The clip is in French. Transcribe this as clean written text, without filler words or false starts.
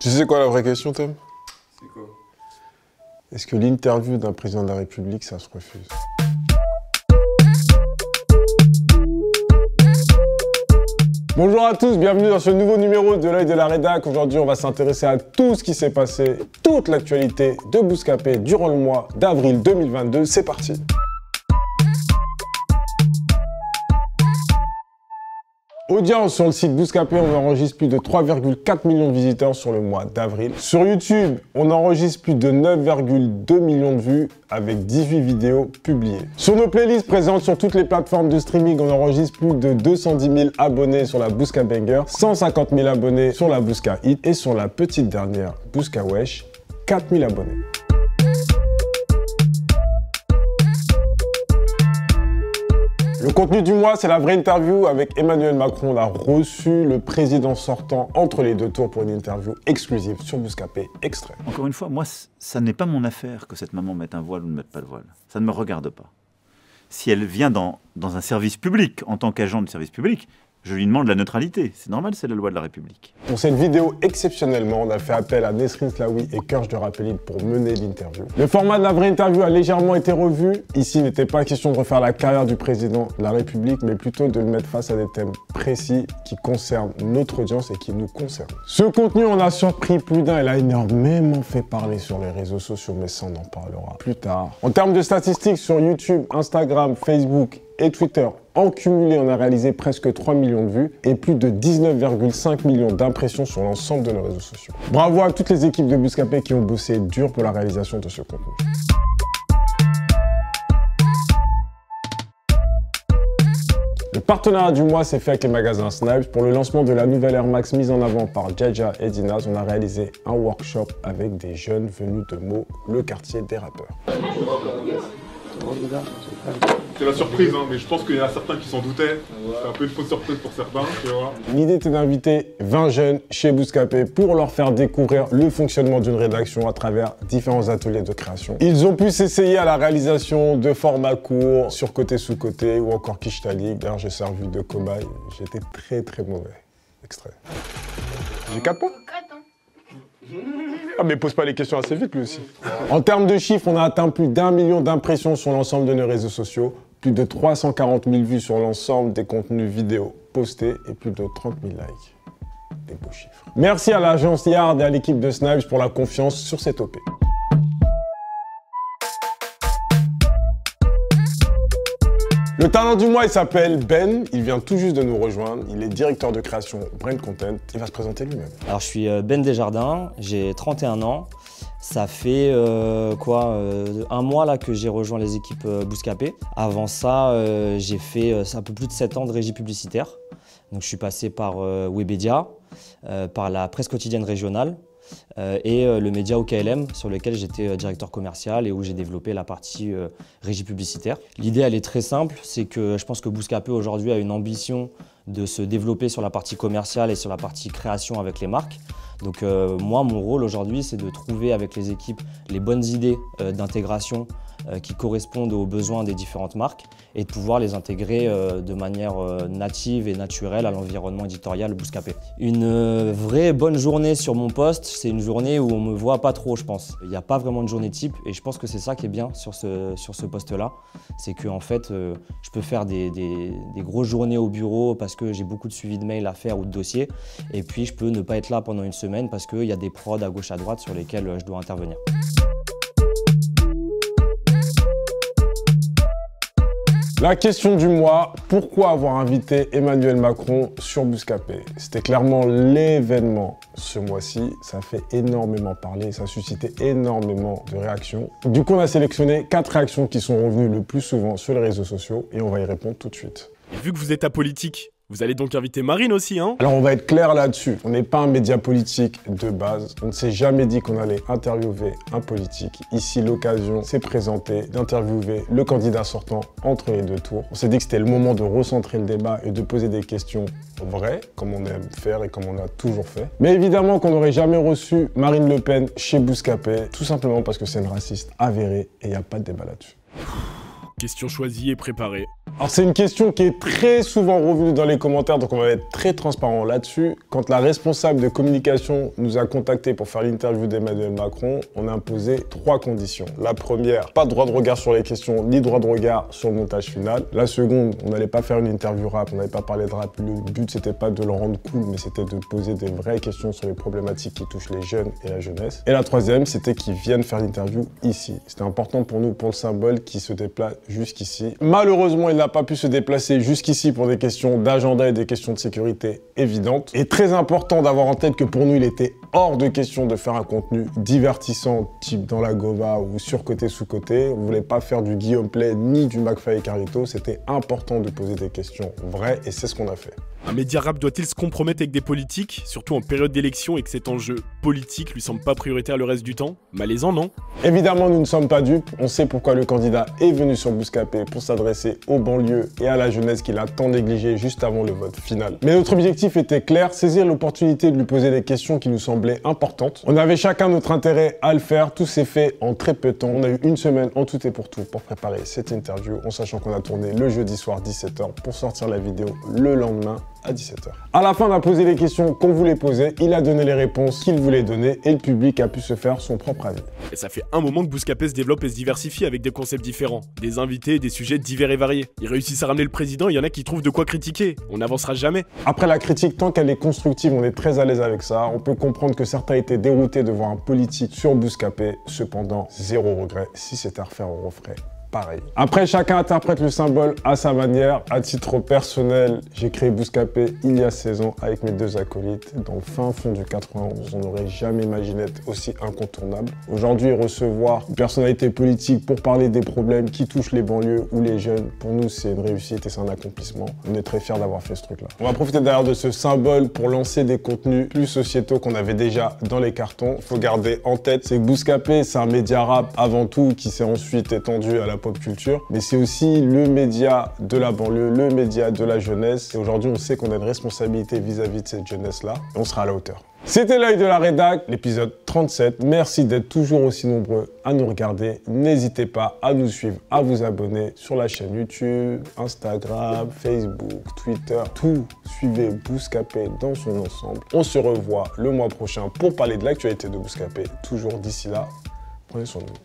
Tu sais quoi la vraie question, Tom? C'est quoi? Est-ce que l'interview d'un président de la République, ça se refuse? Bonjour à tous, bienvenue dans ce nouveau numéro de l'œil de la rédac. Aujourd'hui, on va s'intéresser à tout ce qui s'est passé, toute l'actualité de Bouscapé durant le mois d'avril 2022. C'est parti! Audience sur le site Bouscapé, on enregistre plus de 3,4 millions de visiteurs sur le mois d'avril. Sur YouTube, on enregistre plus de 9,2 millions de vues avec 18 vidéos publiées. Sur nos playlists présentes sur toutes les plateformes de streaming, on enregistre plus de 210 000 abonnés sur la Bousca Banger, 150 000 abonnés sur la Bousca Hit et sur la petite dernière Bousca Wesh, 4 000 abonnés. Le contenu du mois, c'est la vraie interview avec Emmanuel Macron. On a reçu le président sortant entre les deux tours pour une interview exclusive sur Bouscapé extrait. Encore une fois, moi, ça n'est pas mon affaire que cette maman mette un voile ou ne mette pas le voile. Ça ne me regarde pas. Si elle vient dans un service public, en tant qu'agent de service public, je lui demande la neutralité. C'est normal, c'est la loi de la République. Pour cette vidéo, exceptionnellement, on a fait appel à Nesrine Slaoui et Kersh de Rappeline pour mener l'interview. Le format de la vraie interview a légèrement été revu. Ici, il n'était pas question de refaire la carrière du président de la République, mais plutôt de le mettre face à des thèmes précis qui concernent notre audience et qui nous concernent. Ce contenu en a surpris plus d'un. Il a énormément fait parler sur les réseaux sociaux, mais ça, on en parlera plus tard. En termes de statistiques sur YouTube, Instagram, Facebook et Twitter, en cumulé, on a réalisé presque 3 millions de vues et plus de 19,5 millions d'impressions sur l'ensemble de nos réseaux sociaux. Bravo à toutes les équipes de Bouscapé qui ont bossé dur pour la réalisation de ce contenu. Le partenariat du mois s'est fait avec les magasins Snipes. Pour le lancement de la nouvelle Air Max mise en avant par Jaja et Dinaz, on a réalisé un workshop avec des jeunes venus de Meaux, le quartier des rappeurs. C'est la surprise, hein, mais je pense qu'il y en a certains qui s'en doutaient. C'est un peu une fausse surprise pour certains, tu vois. L'idée était d'inviter 20 jeunes chez Bouscapé pour leur faire découvrir le fonctionnement d'une rédaction à travers différents ateliers de création. Ils ont pu s'essayer à la réalisation de formats courts, sur côté sous côté ou encore quiche ta ligue. D'ailleurs, j'ai servi de cobaye. J'étais très mauvais. Extrait. J'ai 4 points. Ah mais pose pas les questions assez vite lui aussi. En termes de chiffres, on a atteint plus d'1 million d'impressions sur l'ensemble de nos réseaux sociaux, plus de 340 000 vues sur l'ensemble des contenus vidéo postés et plus de 30 000 likes. Des beaux chiffres. Merci à l'agence Yard et à l'équipe de Snipes pour la confiance sur cette OP. Le talent du mois, il s'appelle Ben, il vient tout juste de nous rejoindre, il est directeur de création Brain Content, il va se présenter lui-même. Alors je suis Ben Desjardins, j'ai 31 ans, ça fait un mois là que j'ai rejoint les équipes Bouscapé. Avant ça, j'ai fait un peu plus de 7 ans de régie publicitaire. Donc je suis passé par Webedia, par la presse quotidienne régionale, et le média OKLM sur lequel j'étais directeur commercial et où j'ai développé la partie régie publicitaire. L'idée elle est très simple, c'est que je pense que Bouscapé aujourd'hui a une ambition de se développer sur la partie commerciale et sur la partie création avec les marques. Donc moi mon rôle aujourd'hui c'est de trouver avec les équipes les bonnes idées d'intégration qui correspondent aux besoins des différentes marques et de pouvoir les intégrer de manière native et naturelle à l'environnement éditorial Bouscapé. Une vraie bonne journée sur mon poste, c'est une journée où on me voit pas trop, je pense. Il n'y a pas vraiment de journée type et je pense que c'est ça qui est bien sur ce poste-là. C'est que en fait, je peux faire des grosses journées au bureau parce que j'ai beaucoup de suivi de mails à faire ou de dossiers et puis je peux ne pas être là pendant une semaine parce qu'il y a des prods à gauche à droite sur lesquels je dois intervenir. La question du mois, pourquoi avoir invité Emmanuel Macron sur Bouscapé? C'était clairement l'événement ce mois-ci, ça a fait énormément parler, ça a suscité énormément de réactions. Du coup, on a sélectionné 4 réactions qui sont revenues le plus souvent sur les réseaux sociaux et on va y répondre tout de suite. Et vu que vous êtes apolitique, vous allez donc inviter Marine aussi, hein? Alors on va être clair là-dessus, on n'est pas un média politique de base, on ne s'est jamais dit qu'on allait interviewer un politique. Ici l'occasion s'est présentée d'interviewer le candidat sortant entre les deux tours. On s'est dit que c'était le moment de recentrer le débat et de poser des questions vraies, comme on aime faire et comme on a toujours fait. Mais évidemment qu'on n'aurait jamais reçu Marine Le Pen chez Bouscapé, tout simplement parce que c'est une raciste avérée et il n'y a pas de débat là-dessus. Question choisie et préparée. Alors c'est une question qui est très souvent revenue dans les commentaires, donc on va être très transparent là-dessus. Quand la responsable de communication nous a contactés pour faire l'interview d'Emmanuel Macron, on a imposé 3 conditions. La première, pas de droit de regard sur les questions, ni droit de regard sur le montage final. La seconde, on n'allait pas faire une interview rap, on n'allait pas parler de rap. Le but, c'était pas de le rendre cool, mais c'était de poser des vraies questions sur les problématiques qui touchent les jeunes et la jeunesse. Et la troisième, c'était qu'ils viennent faire l'interview ici. C'était important pour nous, pour le symbole, qui se déplace jusqu'ici. Malheureusement, il n'a pas pu se déplacer jusqu'ici pour des questions d'agenda et des questions de sécurité évidentes. Et très important d'avoir en tête que pour nous, il était hors de question de faire un contenu divertissant, type dans la Gova ou surcoté, sous-côté. On voulait pas faire du Guillaume Play ni du McFly et Carlito. C'était important de poser des questions vraies et c'est ce qu'on a fait. Un média rap doit-il se compromettre avec des politiques, surtout en période d'élection et que cet enjeu politique lui semble pas prioritaire le reste du temps? Malaisant, non? Évidemment, nous ne sommes pas dupes. On sait pourquoi le candidat est venu sur Bouscapé pour s'adresser aux banlieues et à la jeunesse qu'il a tant négligé juste avant le vote final. Mais notre objectif était clair, saisir l'opportunité de lui poser des questions qui nous semblaient importantes. On avait chacun notre intérêt à le faire. Tout s'est fait en très peu de temps. On a eu une semaine en tout et pour tout pour préparer cette interview, en sachant qu'on a tourné le jeudi soir 17h pour sortir la vidéo le lendemain à 17h. À la fin, on a posé les questions qu'on voulait poser, il a donné les réponses qu'il voulait donner et le public a pu se faire son propre avis. Et ça fait un moment que Bouscapé se développe et se diversifie avec des concepts différents, des invités, des sujets divers et variés. Ils réussissent à ramener le président, il y en a qui trouvent de quoi critiquer. On n'avancera jamais. Après la critique, tant qu'elle est constructive, on est très à l'aise avec ça. On peut comprendre que certains étaient déroutés de voir un politique sur Bouscapé. Cependant, zéro regret. Si c'était à refaire, on referait pareil. Après, chacun interprète le symbole à sa manière. À titre personnel, j'ai créé Bouscapé il y a 16 ans avec mes 2 acolytes. Dans le fin fond du 91, on n'aurait jamais imaginé être aussi incontournable. Aujourd'hui, recevoir une personnalité politique pour parler des problèmes qui touchent les banlieues ou les jeunes, pour nous, c'est une réussite et c'est un accomplissement. On est très fiers d'avoir fait ce truc-là. On va profiter d'ailleurs de ce symbole pour lancer des contenus plus sociétaux qu'on avait déjà dans les cartons. Il faut garder en tête, c'est que Bouscapé, c'est un média rap avant tout qui s'est ensuite étendu à la pop culture, mais c'est aussi le média de la banlieue, le média de la jeunesse. Et aujourd'hui, on sait qu'on a une responsabilité vis-à-vis de cette jeunesse-là. Et on sera à la hauteur. C'était l'œil de la rédac, l'épisode 37. Merci d'être toujours aussi nombreux à nous regarder. N'hésitez pas à nous suivre, à vous abonner sur la chaîne YouTube, Instagram, Facebook, Twitter, tout. Suivez Bouscapé dans son ensemble. On se revoit le mois prochain pour parler de l'actualité de Bouscapé. Toujours d'ici là, prenez soin de vous.